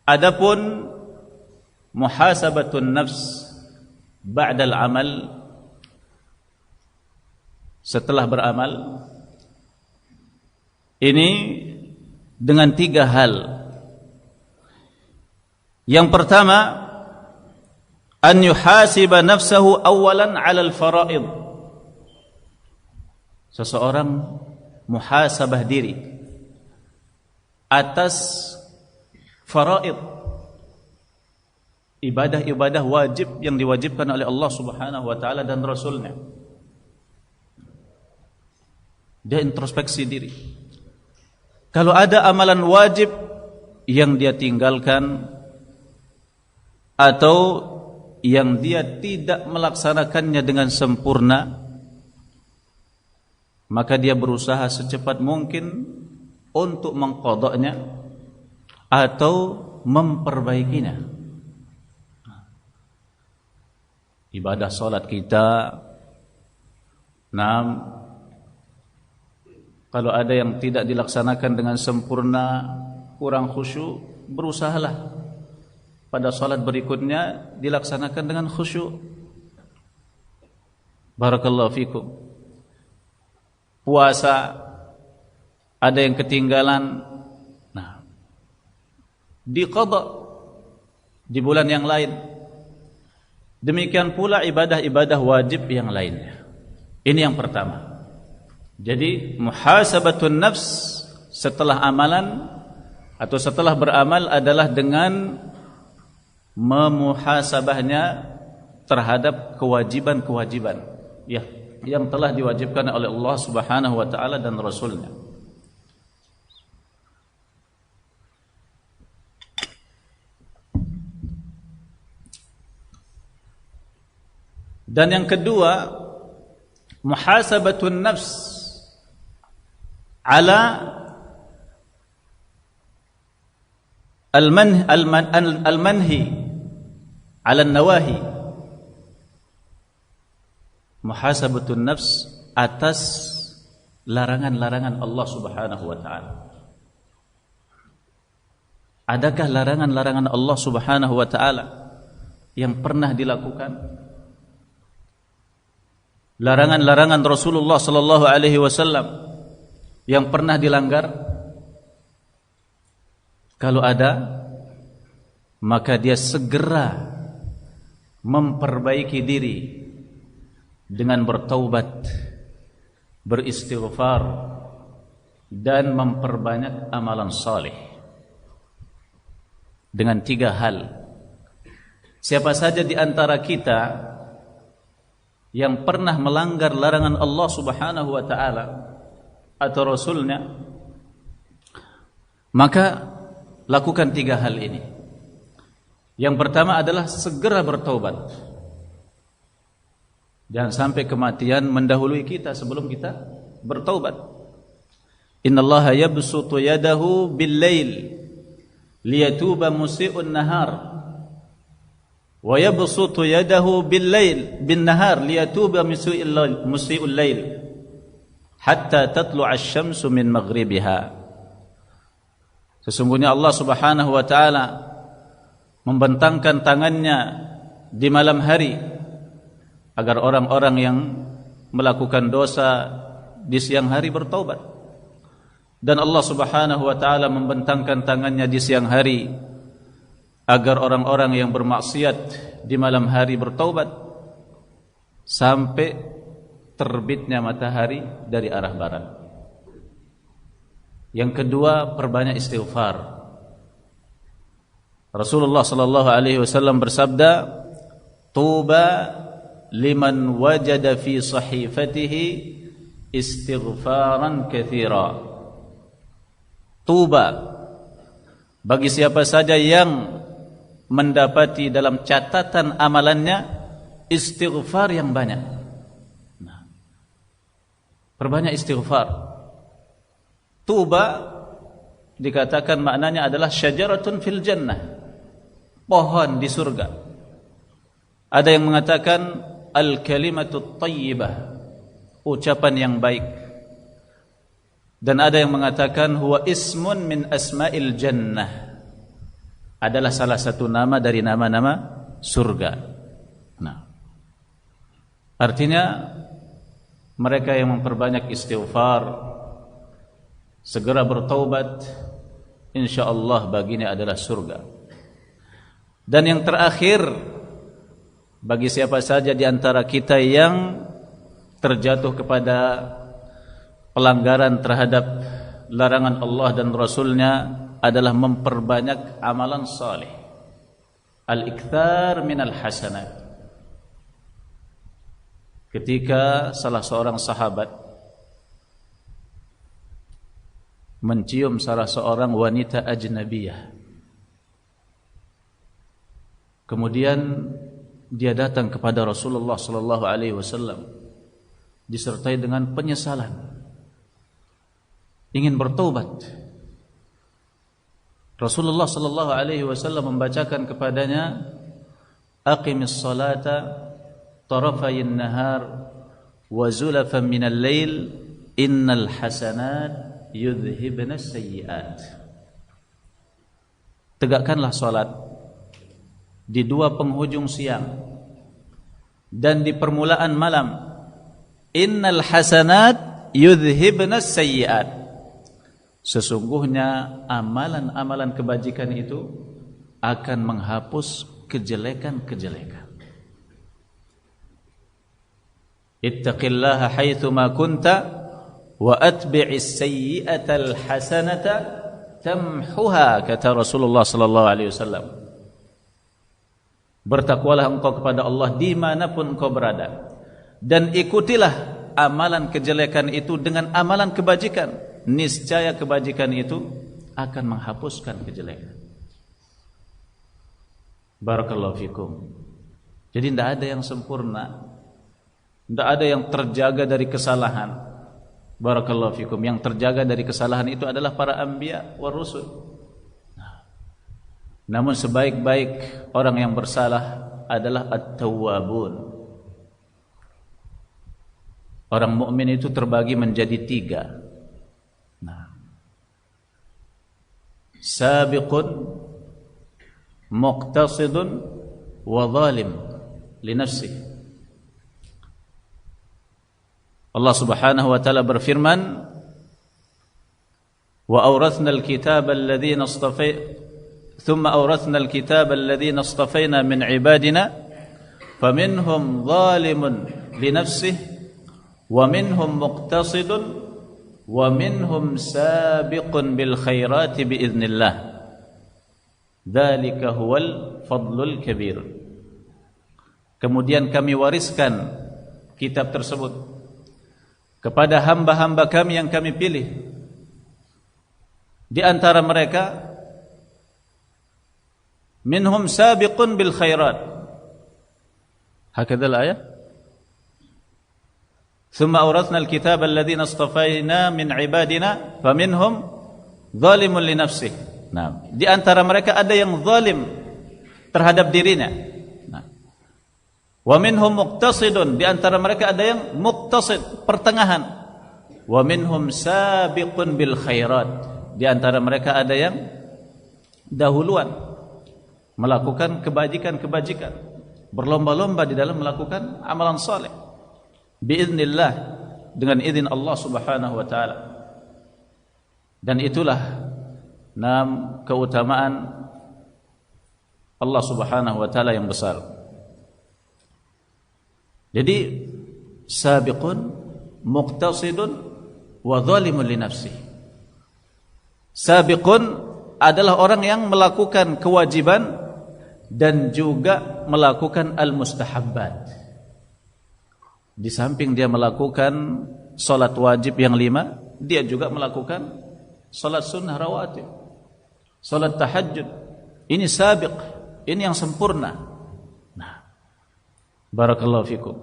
Adapun muhasabatun nafs ba'dal amal, setelah beramal, ini dengan 3 hal. Yang pertama, an yuhasiba nafsahu awalan 'ala al-fara'id. Seseorang muhasabah diri atas faraid, ibadah-ibadah wajib yang diwajibkan oleh Allah Subhanahu wa taala dan Rasulnya. Dia introspeksi diri. Kalau ada amalan wajib yang dia tinggalkan atau yang dia tidak melaksanakannya dengan sempurna, maka dia berusaha secepat mungkin untuk mengqadanya atau memperbaikinya. Ibadah salat kita, kalau ada yang tidak dilaksanakan dengan sempurna, kurang khusyuk, berusahalah pada salat berikutnya dilaksanakan dengan khusyuk. Barakallahu fikum. Puasa ada yang ketinggalan, diqadha di bulan yang lain. Demikian pula ibadah-ibadah wajib yang lainnya. Ini yang pertama. Jadi muhasabatun nafs setelah amalan atau setelah beramal adalah dengan memuhasabahnya terhadap kewajiban-kewajiban yang telah diwajibkan oleh Allah Subhanahu wa taala dan Rasulnya. Dan yang kedua, muhasabatun nafs ala al-manhi ala an-nawahi. Muhasabatun nafs atas larangan-larangan Allah Subhanahu wa taala. Adakah larangan-larangan Allah Subhanahu wa taala yang pernah dilakukan? Larangan-larangan Rasulullah sallallahu alaihi wasallam yang pernah dilanggar? Kalau ada, maka dia segera memperbaiki diri dengan bertaubat, beristighfar, dan memperbanyak amalan saleh. Dengan 3 hal. Siapa saja di antara kita yang pernah melanggar larangan Allah Subhanahu wa taala atau Rasulnya, maka lakukan 3 hal ini. Yang pertama adalah segera bertaubat. Jangan sampai kematian mendahului kita sebelum kita bertaubat. Innallaha yabsutu yadahu bil-lail liyatuba musii'un nahar wa yabsutu yadahu bil-lail bin-nahar liyatuba musii'ul lail hatta tatlu'a asy-syamsu min maghribiha. Sesungguhnya Allah Subhanahu wa taala membentangkan tangannya di malam hari agar orang-orang yang melakukan dosa di siang hari bertaubat, dan Allah Subhanahu wa taala membentangkan tangannya di siang hari agar orang-orang yang bermaksiat di malam hari bertaubat sampai terbitnya matahari dari arah barat. Yang kedua, perbanyak istighfar. Rasulullah sallallahu alaihi wasallam bersabda, "Tuba liman wajada fi sahifatihi istighfaran katsira." Tuba bagi siapa saja yang mendapati dalam catatan amalannya istighfar yang banyak. Perbanyak istighfar. Tuba dikatakan maknanya adalah syajaratun fil jannah, pohon di surga. Ada yang mengatakan al-kalimatut thayyibah, ucapan yang baik. Dan ada yang mengatakan huwa ismun min asma'il jannah, adalah salah satu nama dari nama-nama surga. Nah, artinya mereka yang memperbanyak istighfar, segera bertaubat, insyaallah baginya adalah surga. Dan yang terakhir, bagi siapa saja di antara kita yang terjatuh kepada pelanggaran terhadap larangan Allah dan Rasulnya, adalah memperbanyak amalan saleh. Al-ikthar minal hasanat. Ketika salah seorang sahabat mencium salah seorang wanita ajnabiyah, kemudian dia datang kepada Rasulullah sallallahu alaihi wasallam disertai dengan penyesalan, ingin bertaubat. Rasulullah sallallahu alaihi wasallam membacakan kepadanya, aqimis salata tarafayin nahar wa zulafan minal lail innal hasanat yudhibna sayyiat. Tegakkanlah salat di dua penghujung siang dan di permulaan malam. Innal hasanat yudhibna sayyiat. Sesungguhnya amalan-amalan kebajikan itu akan menghapus kejelekan-kejelekan. Ittaqillaha haitsu ma kunta wa atbi'is sayyi'atal hasanata tamhuha, kata Rasulullah sallallahu alaihi wasallam. Bertakwalah engkau kepada Allah dimanapun engkau berada, dan ikutilah amalan kejelekan itu dengan amalan kebajikan. Niscaya kebajikan itu akan menghapuskan kejelekan. Barakallahu fikum. Jadi tidak ada yang sempurna, tidak ada yang terjaga dari kesalahan. Barakallahu fikum. Yang terjaga dari kesalahan itu adalah para anbiya wa rusul. Namun sebaik-baik orang yang bersalah adalah at-tawwabun. Orang mukmin itu terbagi menjadi tiga. Sabiqun, muqtasidun, wa zalim li nafsihi. Allah Subhanahu wa taala berfirman, wa awrathna al-kitaba alladhina thumma awrathna al-kitaba alladhina istafayna min ibadina faminhum zalimun li nafsihi wa minhum muqtasidun wa minhum sabiqun bil khairati biiznillah. Dzalika huwal fadlul kabir. Kemudian kami wariskan kitab tersebut kepada hamba-hamba kami yang kami pilih. Di antara mereka minhum sabiqun bil khairat. Hakadha al-ayah. Thumma awrathna al-kitaba alladhina istafayna min ibadina faminhum zalimun li nafsihi. Nah, di antara mereka ada yang zalim terhadap dirinya. Nah, wa minhum muqtasidun, di antara mereka ada yang muqtasid, pertengahan. Wa minhum sabiqun bil khairat, di antara mereka ada yang dahuluan melakukan kebajikan-kebajikan, berlomba-lomba di dalam melakukan amalan saleh. Biiznillah, dengan izin Allah Subhanahu wa taala. Dan itulah keutamaan Allah Subhanahu wa taala yang besar. Jadi sabiqun, muqtasidun, wa zalimun li nafsihi. Sabiqun adalah orang yang melakukan kewajiban dan juga melakukan al-mustahabbat. Di samping dia melakukan salat wajib yang 5, dia juga melakukan salat sunnah rawatib, salat tahajud. Ini sabiq, ini yang sempurna. Nah, barakallahu fikum.